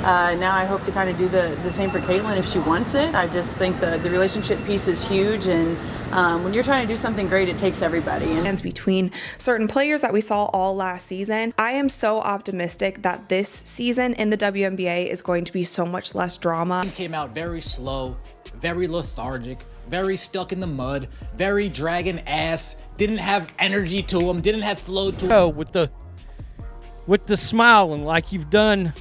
Now I hope to kind of do the same for Caitlin if she wants it. I just think the relationship piece is huge, and when you're trying to do something great, it takes everybody. And between certain players that we saw all last season, I am so optimistic that this season in the WNBA is going to be so much less drama. He came out very slow, very lethargic, very stuck in the mud, very dragging ass, didn't have energy to him, didn't have flow to him. Oh, with the smiling like you've done.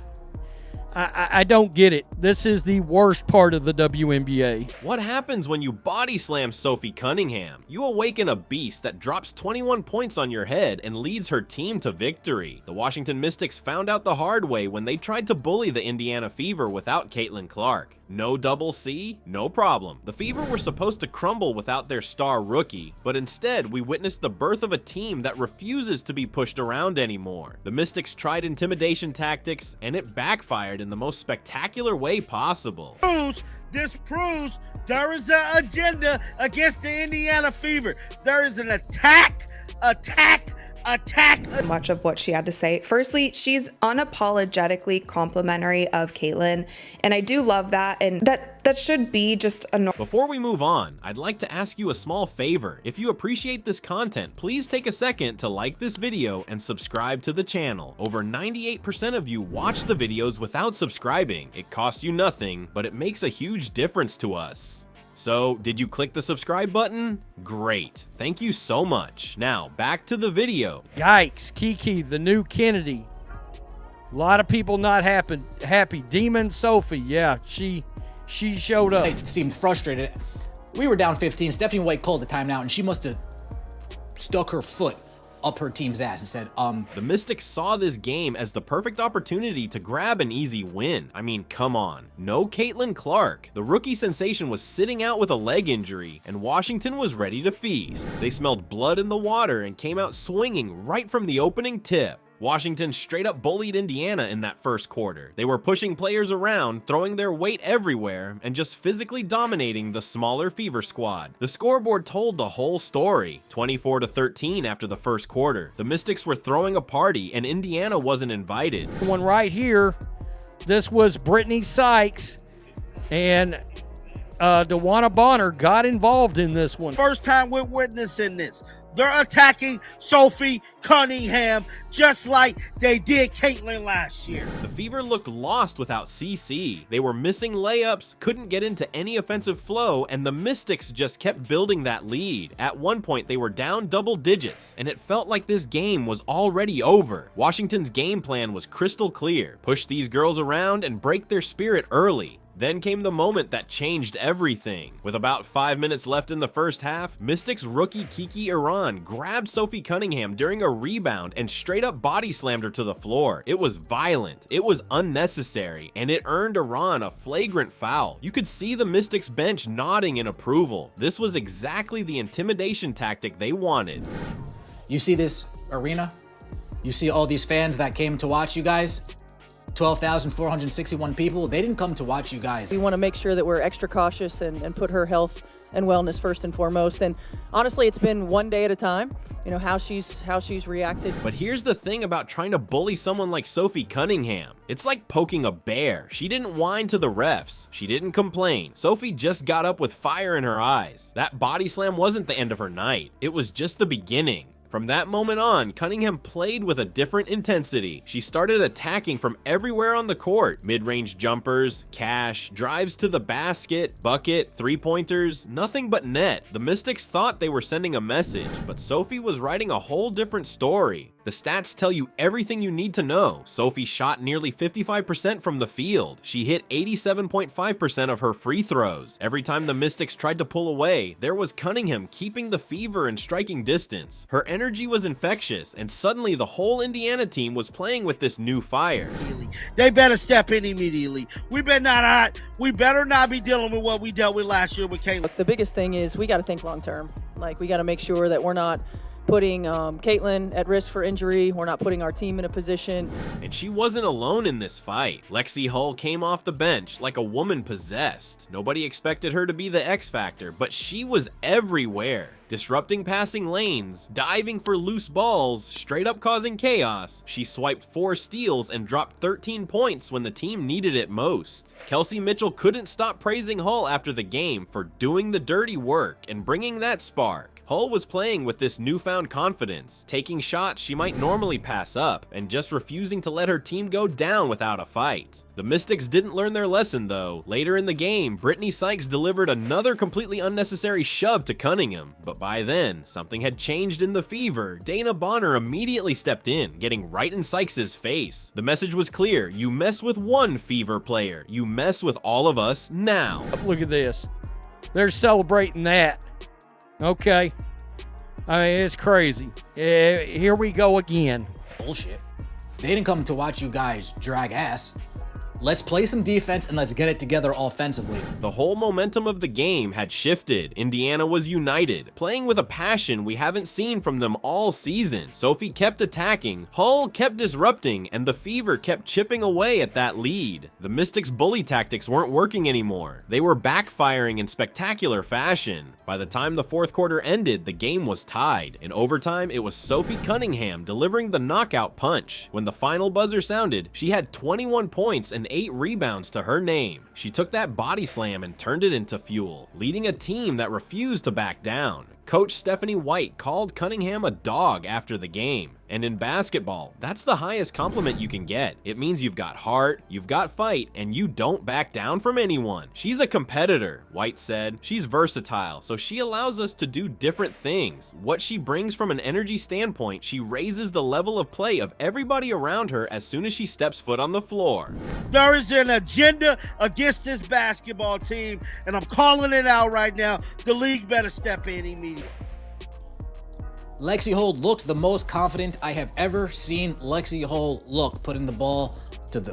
I don't get it. This is the worst part of the WNBA. What happens when you body slam Sophie Cunningham? You awaken a beast that drops 21 points on your head and leads her team to victory. The Washington Mystics found out the hard way when they tried to bully the Indiana Fever without Caitlin Clark. No double C? No problem. The Fever were supposed to crumble without their star rookie, but instead we witnessed the birth of a team that refuses to be pushed around anymore. The Mystics tried intimidation tactics, and it backfired in the most spectacular way possible. This proves there is an agenda against the Indiana Fever. There is an attack. Much of what she had to say. Firstly, she's unapologetically complimentary of Caitlin, and I do love that, and that should be just a normal. Before we move on, I'd like to ask you a small favor. If you appreciate this content, please take a second to like this video and subscribe to the channel. Over 98% of you watch the videos without subscribing. It costs you nothing, but it makes a huge difference to us. So, did you click the subscribe button? Great. Thank you so much. Now, back to the video. Yikes, Kiki, the new Kennedy. A lot of people not happy. Demon Sophie, yeah, she showed up. They seemed frustrated. We were down 15. Stephanie White called the timeout, and she must have stuck her foot up her team's ass and said, The Mystics saw this game as the perfect opportunity to grab an easy win. I mean, come on. No Caitlin Clark. The rookie sensation was sitting out with a leg injury, and Washington was ready to feast. They smelled blood in the water and came out swinging right from the opening tip. Washington straight up bullied Indiana in that first quarter. They were pushing players around, throwing their weight everywhere, and just physically dominating the smaller Fever squad. The scoreboard told the whole story. 24-13 after the first quarter. The Mystics were throwing a party, and Indiana wasn't invited. One right here, this was Brittany Sykes, and DeWanna Bonner got involved in this one. First time we're witnessing this. They're attacking Sophie Cunningham just like they did Caitlin last year. The Fever looked lost without CC. They were missing layups, couldn't get into any offensive flow, and the Mystics just kept building that lead. At one point, they were down double digits, and it felt like this game was already over. Washington's game plan was crystal clear. Push these girls around and break their spirit early. Then came the moment that changed everything. With about 5 minutes left in the first half, Mystics rookie Kiki Iran grabbed Sophie Cunningham during a rebound and straight up body slammed her to the floor. It was violent, it was unnecessary, and it earned Iran a flagrant foul. You could see the Mystics bench nodding in approval. This was exactly the intimidation tactic they wanted. you see this arena? You see all these fans that came to watch you guys? 12,461 people. They didn't come to watch you guys. We want to make sure that we're extra cautious and put her health and wellness first and foremost. And honestly, it's been one day at a time, you know, how she's reacted. But here's the thing about trying to bully someone like Sophie Cunningham. It's like poking a bear. She didn't whine to the refs. She didn't complain. Sophie just got up with fire in her eyes. That body slam wasn't the end of her night. It was just the beginning. From that moment on, Cunningham played with a different intensity. She started attacking from everywhere on the court. Mid-range jumpers, cash, drives to the basket, bucket, three-pointers, nothing but net. The Mystics thought they were sending a message, but Sophie was writing a whole different story. The stats tell you everything you need to know. Sophie shot nearly 55% from the field. She hit 87.5% of her free throws. Every time the Mystics tried to pull away, there was Cunningham keeping the fever in striking distance. Her energy was infectious, and suddenly the whole Indiana team was playing with this new fire. They better step in immediately. We better not be dealing with what we dealt with last year with Caitlin. Look, the biggest thing is we got to think long term. Like, we got to make sure that we're not putting Caitlin at risk for injury. We're not putting our team in a position. And she wasn't alone in this fight. Lexi Hull came off the bench like a woman possessed. Nobody expected her to be the X factor, but she was everywhere. disrupting passing lanes, diving for loose balls, straight up causing chaos. She swiped 4 steals and dropped 13 points when the team needed it most. Kelsey Mitchell couldn't stop praising Hull after the game for doing the dirty work and bringing that spark. Hull was playing with this newfound confidence, taking shots she might normally pass up, and just refusing to let her team go down without a fight. The Mystics didn't learn their lesson though. Later in the game, Brittany Sykes delivered another completely unnecessary shove to Cunningham, but by then, something had changed in the Fever. Dana Bonner immediately stepped in, getting right in Sykes' face. The message was clear: you mess with one Fever player, you mess with all of us now. Look at this. They're celebrating that. Okay. I mean, it's crazy. Here we go again. Bullshit. They didn't come to watch you guys drag ass. Let's play some defense and let's get it together offensively. The whole momentum of the game had shifted. Indiana was united, playing with a passion we haven't seen from them all season. Sophie kept attacking, Hull kept disrupting, and the Fever kept chipping away at that lead. The Mystics' bully tactics weren't working anymore. They were backfiring in spectacular fashion. By the time the fourth quarter ended, the game was tied. In overtime, it was Sophie Cunningham delivering the knockout punch. When the final buzzer sounded, she had 21 points and 8 rebounds to her name. She took that body slam and turned it into fuel, leading a team that refused to back down. Coach Stephanie White called Cunningham a dog after the game. And in basketball, that's the highest compliment you can get. It means you've got heart, you've got fight, and you don't back down from anyone. She's a competitor, White said. She's versatile, so she allows us to do different things. What she brings from an energy standpoint, she raises the level of play of everybody around her as soon as she steps foot on the floor. There is an agenda against this basketball team, and I'm calling it out right now. The league better step in immediately. Lexi Hull looked the most confident I have ever seen Lexi Hull look, putting the ball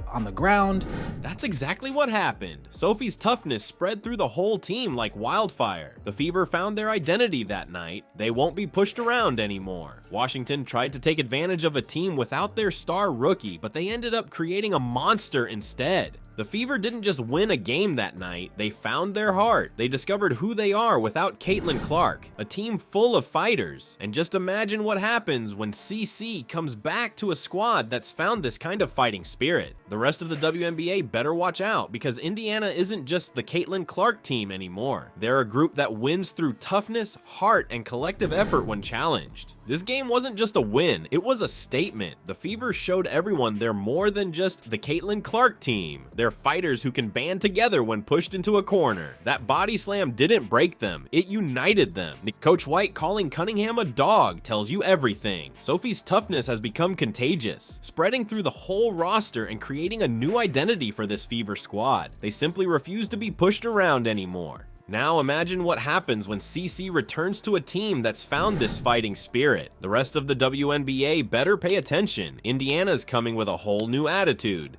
on the ground. That's exactly what happened. Sophie's toughness spread through the whole team like wildfire. The Fever found their identity that night. They won't be pushed around anymore. Washington tried to take advantage of a team without their star rookie, but they ended up creating a monster instead. The Fever didn't just win a game that night, they found their heart. They discovered who they are without Caitlin Clark, a team full of fighters. And just imagine what happens when CC comes back to a squad that's found this kind of fighting spirit. The rest of the WNBA better watch out, because Indiana isn't just the Caitlin Clark team anymore. They're a group that wins through toughness, heart, and collective effort when challenged. This game wasn't just a win, it was a statement. The Fever showed everyone they're more than just the Caitlin Clark team. They're fighters who can band together when pushed into a corner. That body slam didn't break them, it united them. Coach White calling Cunningham a dog tells you everything. Sophie's toughness has become contagious, spreading through the whole roster and creating a new identity for this Fever squad. They simply refuse to be pushed around anymore. Now imagine what happens when CC returns to a team that's found this fighting spirit. The rest of the WNBA better pay attention. Indiana's coming with a whole new attitude.